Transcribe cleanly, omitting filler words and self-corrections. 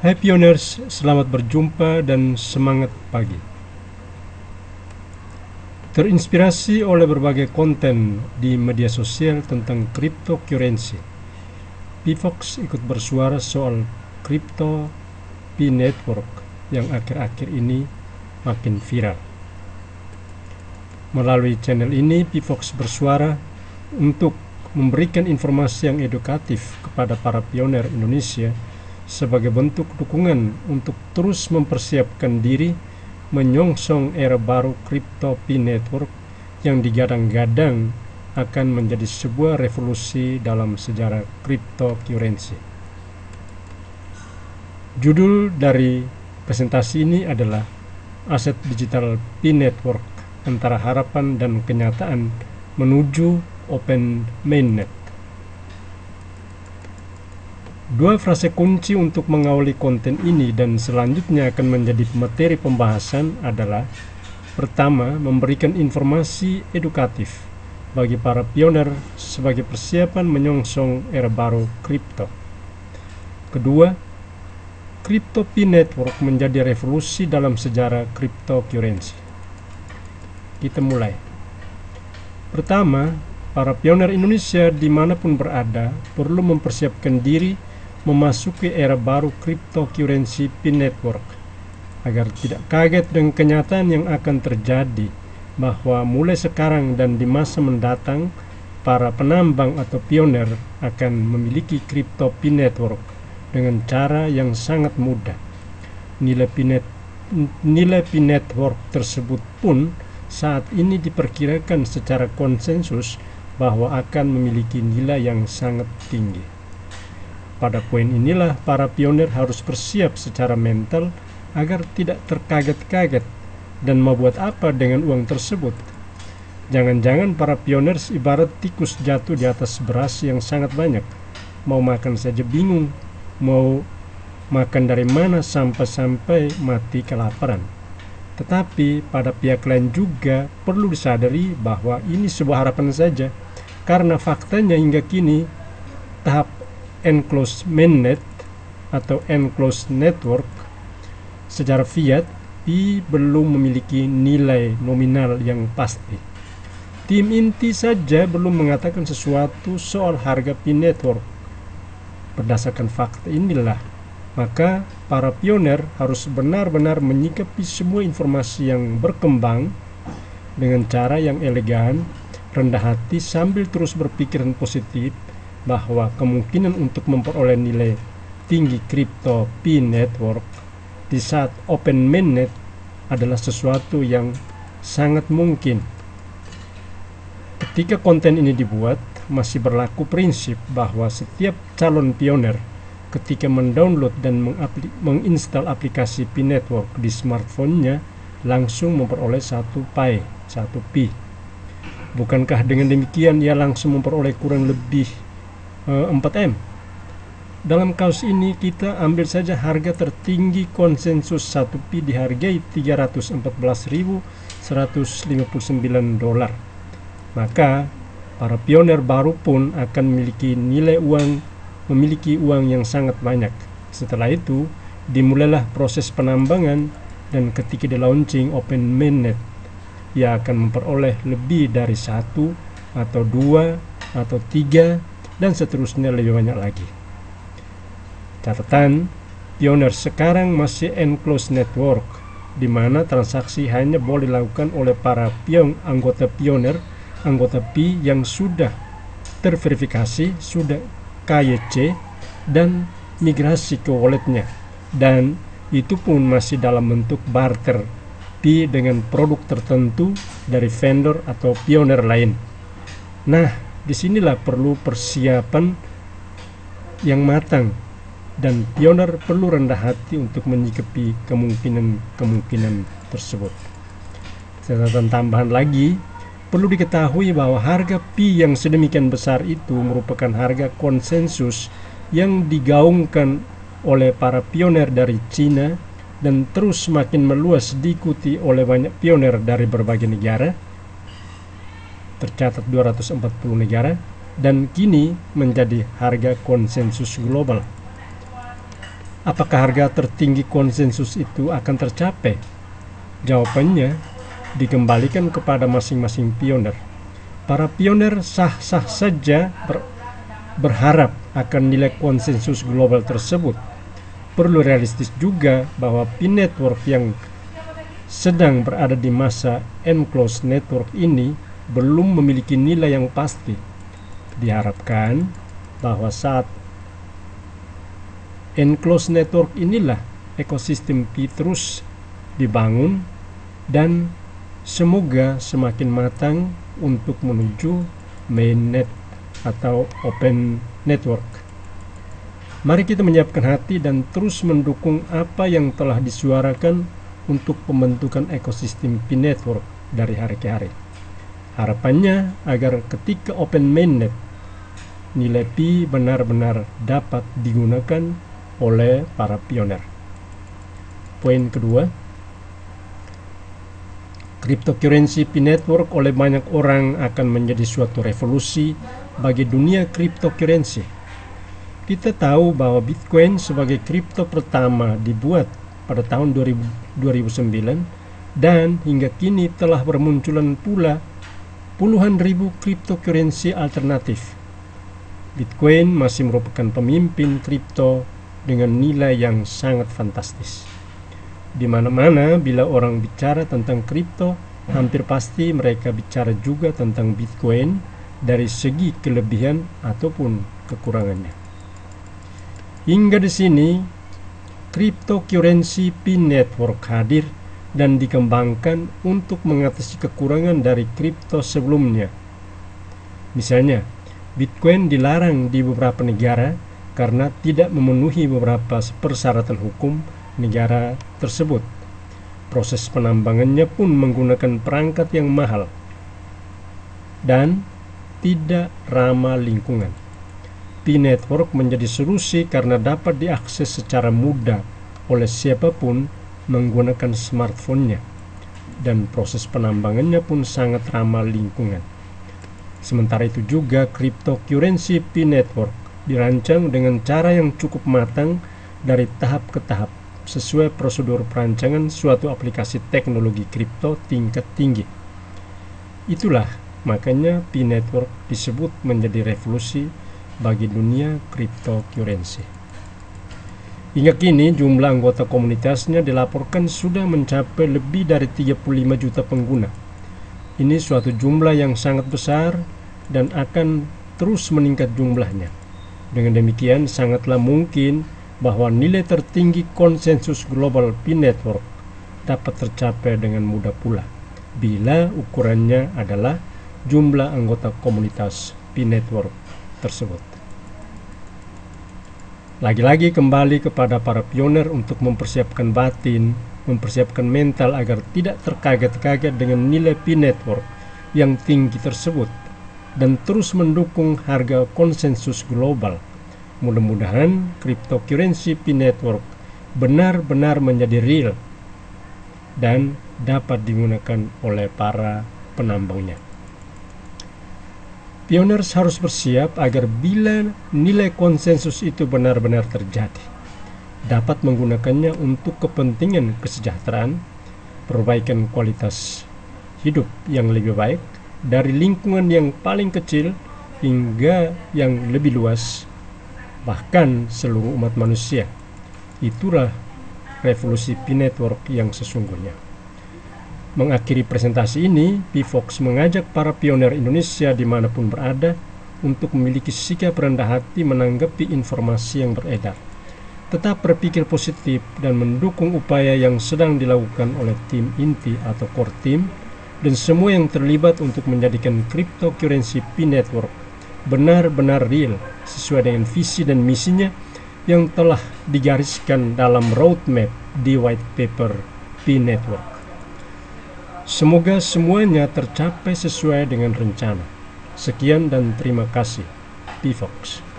Hai Pioners, selamat berjumpa dan semangat pagi. Terinspirasi oleh berbagai konten di media sosial tentang cryptocurrency, Pivox ikut bersuara soal Crypto P Network yang akhir-akhir ini makin viral. Melalui channel ini, Pivox bersuara untuk memberikan informasi yang edukatif kepada para pioner Indonesia sebagai bentuk dukungan untuk terus mempersiapkan diri menyongsong era baru Crypto P Network yang digadang-gadang akan menjadi sebuah revolusi dalam sejarah cryptocurrency. Judul dari presentasi ini adalah Aset Digital P Network antara harapan dan kenyataan menuju Open Mainnet. Dua frase kunci untuk mengawali konten ini dan selanjutnya akan menjadi materi pembahasan adalah: pertama, memberikan informasi edukatif bagi para pioner sebagai persiapan menyongsong era baru kripto. Kedua, Crypto P Network menjadi revolusi dalam sejarah cryptocurrency. Kita mulai. Pertama, para pioner Indonesia dimanapun berada perlu mempersiapkan diri memasuki era baru cryptocurrency P Network agar tidak kaget dengan kenyataan yang akan terjadi bahwa mulai sekarang dan di masa mendatang para penambang atau pioner akan memiliki crypto P Network dengan cara yang sangat mudah. Nilai P Network tersebut pun saat ini diperkirakan secara konsensus bahwa akan memiliki nilai yang sangat tinggi. Pada poin inilah para pioner harus bersiap secara mental agar tidak terkaget-kaget dan mau buat apa dengan uang tersebut. Jangan-jangan para pioner ibarat tikus jatuh di atas beras yang sangat banyak. Mau makan saja bingung, mau makan dari mana sampai mati kelaparan. Tetapi pada pihak lain juga perlu disadari bahwa ini sebuah harapan saja, karena faktanya hingga kini tahap Enclosed Mainnet atau Enclosed Network secara fiat P belum memiliki nilai nominal yang pasti. Tim inti saja belum mengatakan sesuatu soal harga P Network. Berdasarkan fakta inilah, maka para pioner harus benar-benar menyikapi semua informasi yang berkembang dengan cara yang elegan, rendah hati sambil terus berpikiran positif bahwa kemungkinan untuk memperoleh nilai tinggi Crypto P Network di saat Open Mainnet adalah sesuatu yang sangat mungkin. Ketika konten ini dibuat, masih berlaku prinsip bahwa setiap calon pioner ketika mendownload dan menginstal aplikasi P Network di smartphone-nya langsung memperoleh 1 Pi. Bukankah dengan demikian ia langsung memperoleh kurang lebih 4M? Dalam kasus ini kita ambil saja harga tertinggi konsensus 1 Pi dihargai $314.159. Maka para pioner baru pun akan memiliki uang yang sangat banyak. Setelah itu dimulailah proses penambangan, dan ketika di launching Open Mainnet ia akan memperoleh lebih dari 1 atau 2 atau 3 dan seterusnya lebih banyak lagi. Catatan, pioner sekarang masih enclosed network, di mana transaksi hanya boleh dilakukan oleh para anggota P yang sudah terverifikasi, sudah KYC dan migrasi ke walletnya, dan itu pun masih dalam bentuk barter P dengan produk tertentu dari vendor atau pioner lain. Nah, disinilah perlu persiapan yang matang, dan pioner perlu rendah hati untuk menyikapi kemungkinan tersebut. Catatan tambahan lagi, perlu diketahui bahwa harga Pi yang sedemikian besar itu merupakan harga konsensus yang digaungkan oleh para pioner dari Cina dan terus semakin meluas diikuti oleh banyak pioner dari berbagai negara. Tercatat 240 negara, dan kini menjadi harga konsensus global. Apakah harga tertinggi konsensus itu akan tercapai? Jawabannya dikembalikan kepada masing-masing pioner. Para pioner sah-sah saja berharap akan nilai konsensus global tersebut. Perlu realistis juga bahwa P-network yang sedang berada di masa enclosed network ini belum memiliki nilai yang pasti. Diharapkan bahwa saat enclosed network inilah ekosistem P terus dibangun dan semoga semakin matang untuk menuju mainnet atau open network. Mari kita menyiapkan hati dan terus mendukung apa yang telah disuarakan untuk pembentukan ekosistem P-network dari hari ke hari. Harapannya agar ketika open mainnet, nilai P benar-benar dapat digunakan oleh para pioner. Poin kedua, cryptocurrency P-network oleh banyak orang akan menjadi suatu revolusi bagi dunia cryptocurrency. Kita tahu bahwa Bitcoin sebagai kripto pertama dibuat pada tahun 2009 dan hingga kini telah bermunculan pula puluhan ribu cryptocurrency alternatif. Bitcoin masih merupakan pemimpin kripto dengan nilai yang sangat fantastis. Di mana-mana bila orang bicara tentang kripto, hampir pasti mereka bicara juga tentang Bitcoin dari segi kelebihan ataupun kekurangannya. Hingga di sini, cryptocurrency P-network hadir dan dikembangkan untuk mengatasi kekurangan dari kripto sebelumnya. Misalnya, Bitcoin dilarang di beberapa negara karena tidak memenuhi beberapa persyaratan hukum negara tersebut. Proses penambangannya pun menggunakan perangkat yang mahal dan tidak ramah lingkungan. P-network menjadi solusi karena dapat diakses secara mudah oleh siapapun menggunakan smartphone-nya, dan proses penambangannya pun sangat ramah lingkungan. Sementara itu juga cryptocurrency P-network dirancang dengan cara yang cukup matang dari tahap ke tahap sesuai prosedur perancangan suatu aplikasi teknologi kripto tingkat tinggi. Itulah makanya P-network disebut menjadi revolusi bagi dunia cryptocurrency. Hingga kini jumlah anggota komunitasnya dilaporkan sudah mencapai lebih dari 35 juta pengguna. Ini suatu jumlah yang sangat besar dan akan terus meningkat jumlahnya. Dengan demikian sangatlah mungkin bahwa nilai tertinggi konsensus global P-network dapat tercapai dengan mudah pula bila ukurannya adalah jumlah anggota komunitas P-network tersebut. Lagi-lagi kembali kepada para pioner untuk mempersiapkan batin, mempersiapkan mental agar tidak terkaget-kaget dengan nilai P-network yang tinggi tersebut dan terus mendukung harga konsensus global. Mudah-mudahan cryptocurrency P-network benar-benar menjadi real dan dapat digunakan oleh para penambangnya. Pioners harus bersiap agar bila nilai konsensus itu benar-benar terjadi, dapat menggunakannya untuk kepentingan kesejahteraan, perbaikan kualitas hidup yang lebih baik, dari lingkungan yang paling kecil hingga yang lebih luas, bahkan seluruh umat manusia. Itulah revolusi P-network yang sesungguhnya. Mengakhiri presentasi ini, P-Fox mengajak para pioner Indonesia dimanapun berada untuk memiliki sikap rendah hati menanggapi informasi yang beredar. Tetap berpikir positif dan mendukung upaya yang sedang dilakukan oleh tim inti atau core team dan semua yang terlibat untuk menjadikan cryptocurrency P-network benar-benar real sesuai dengan visi dan misinya yang telah digariskan dalam roadmap di white paper P-network. Semoga semuanya tercapai sesuai dengan rencana. Sekian dan terima kasih. P-Fox.